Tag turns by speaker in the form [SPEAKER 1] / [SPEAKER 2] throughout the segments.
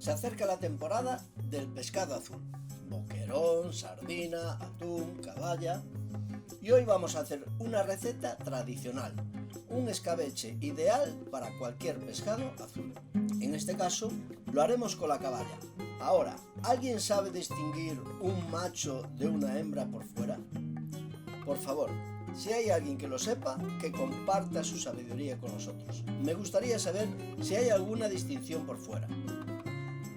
[SPEAKER 1] Se acerca la temporada del pescado azul. Boquerón, sardina, atún, caballa. Y hoy vamos a hacer una receta tradicional. Un escabeche ideal para cualquier pescado azul. En este caso, lo haremos con la caballa. Ahora, ¿alguien sabe distinguir un macho de una hembra por fuera? Por favor, si hay alguien que lo sepa, que comparta su sabiduría con nosotros. Me gustaría saber si hay alguna distinción por fuera.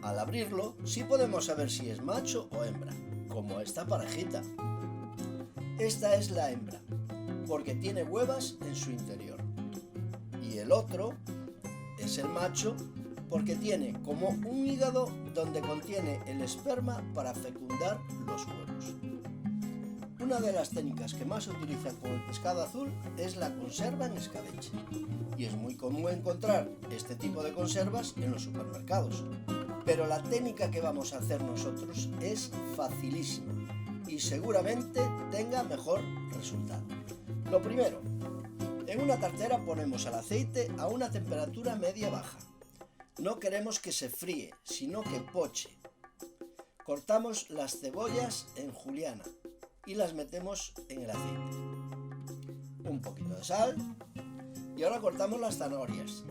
[SPEAKER 1] Al abrirlo, sí podemos saber si es macho o hembra, como esta parejita. Esta es la hembra, porque tiene huevas en su interior. Y el otro es el macho, porque tiene como un hígado donde contiene el esperma para fecundar los huevos. Una de las técnicas que más se utiliza con el pescado azul es la conserva en escabeche. Y es muy común encontrar este tipo de conservas en los supermercados. Pero la técnica que vamos a hacer nosotros es facilísima y seguramente tenga mejor resultado. Lo primero, en una tartera ponemos el aceite a una temperatura media-baja. No queremos que se fríe, sino que poche. Cortamos las cebollas en juliana y las metemos en el aceite. Un poquito de sal y ahora cortamos las zanahorias,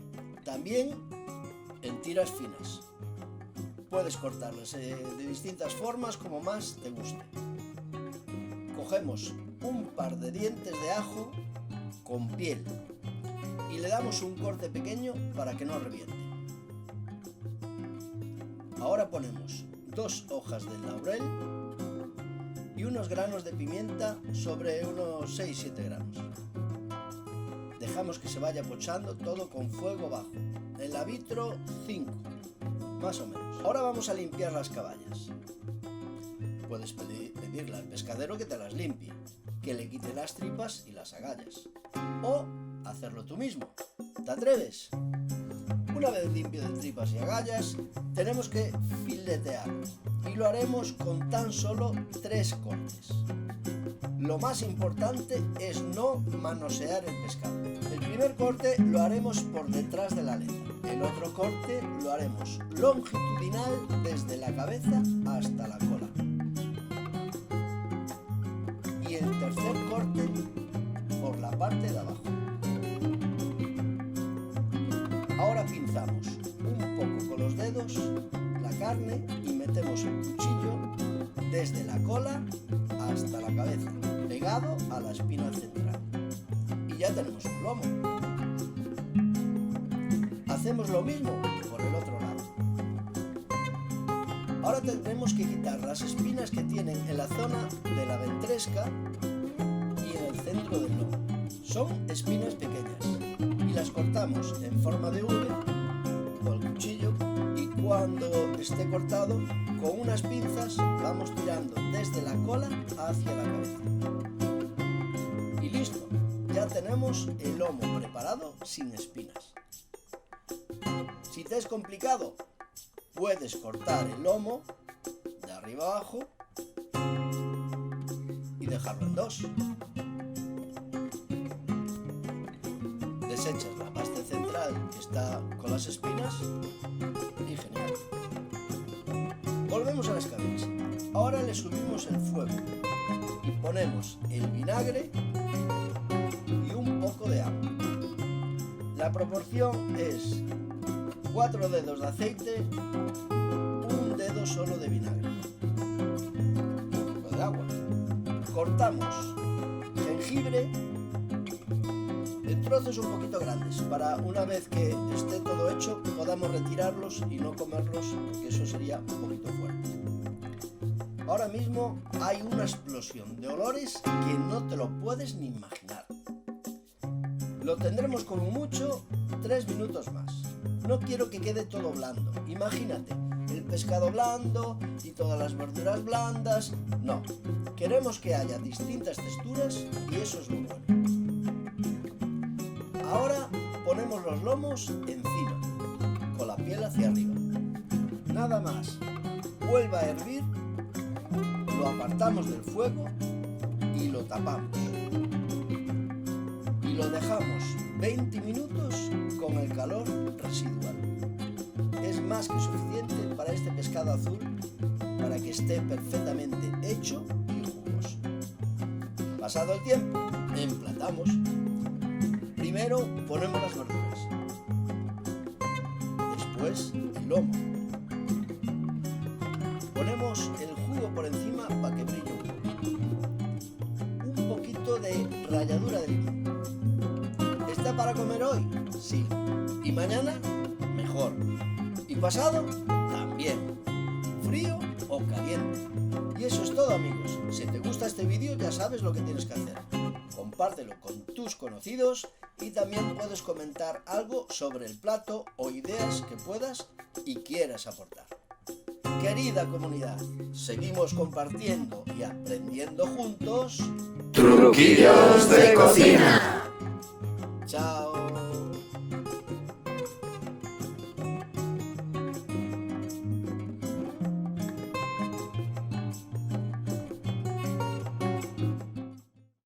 [SPEAKER 1] también en tiras finas. Puedes cortarlas de distintas formas como más te guste. Cogemos un par de dientes de ajo con piel y le damos un corte pequeño para que no reviente. Ahora ponemos 2 hojas de laurel y unos granos de pimienta sobre unos 6-7 gramos. Dejamos que se vaya pochando todo con fuego bajo, en la vitro 5, más o menos. Ahora vamos a limpiar las caballas. Puedes pedirle al pescadero que te las limpie, que le quite las tripas y las agallas. O hacerlo tú mismo. ¿Te atreves? Una vez limpio de tripas y agallas, tenemos que filetearlo. Y lo haremos con tan solo 3 cortes. Lo más importante es no manosear el pescado. El primer corte lo haremos por detrás de la aleta. El otro corte lo haremos longitudinal desde la cabeza hasta la cola. Y el tercer corte por la parte de abajo. Ahora pinzamos un poco con los dedos la carne y metemos el cuchillo desde la cola hasta la cabeza, pegado a la espina central. Y ya tenemos un lomo. Hacemos lo mismo por el otro lado. Ahora tendremos que quitar las espinas que tienen en la zona de la ventresca y en el centro del lomo. Son espinas pequeñas y las cortamos en forma de V con el cuchillo y cuando esté cortado con unas pinzas vamos tirando desde la cola hacia la cabeza. Y listo, ya tenemos el lomo preparado sin espinas. Si te es complicado, puedes cortar el lomo de arriba abajo y dejarlo en 2. Desechas la parte central que está con las espinas y genial. Volvemos al escabeche. Ahora le subimos el fuego y ponemos el vinagre y un poco de agua. La proporción es 4 dedos de aceite, un dedo solo de vinagre, un poco de agua. Cortamos jengibre en trozos un poquito grandes para una vez que esté todo hecho podamos retirarlos y no comerlos porque eso sería un poquito fuerte. Ahora mismo hay una explosión de olores que no te lo puedes ni imaginar. Lo tendremos como mucho 3 minutos más. No quiero que quede todo blando. Imagínate, el pescado blando y todas las verduras blandas. No, queremos que haya distintas texturas y eso es lo bueno. Ahora ponemos los lomos encima, con la piel hacia arriba. Nada más. Vuelva a hervir, lo apartamos del fuego y lo tapamos. Y lo dejamos 20 minutos con el calor residual. Es más que suficiente para este pescado azul para que esté perfectamente hecho y jugoso. Pasado el tiempo, emplatamos. Primero ponemos las verduras, después el lomo. Ponemos el jugo por encima para que brille un poquito de ralladura de limón. ¿Está para comer hoy? Sí. ¿Y mañana? Mejor. ¿Y pasado? También. ¿Frío o caliente? Y eso es todo, amigos. Si te gusta este vídeo ya sabes lo que tienes que hacer. Compártelo con tus conocidos y también puedes comentar algo sobre el plato o ideas que puedas y quieras aportar. Querida comunidad, seguimos compartiendo y aprendiendo juntos.
[SPEAKER 2] Truquillos de cocina.
[SPEAKER 1] Chao.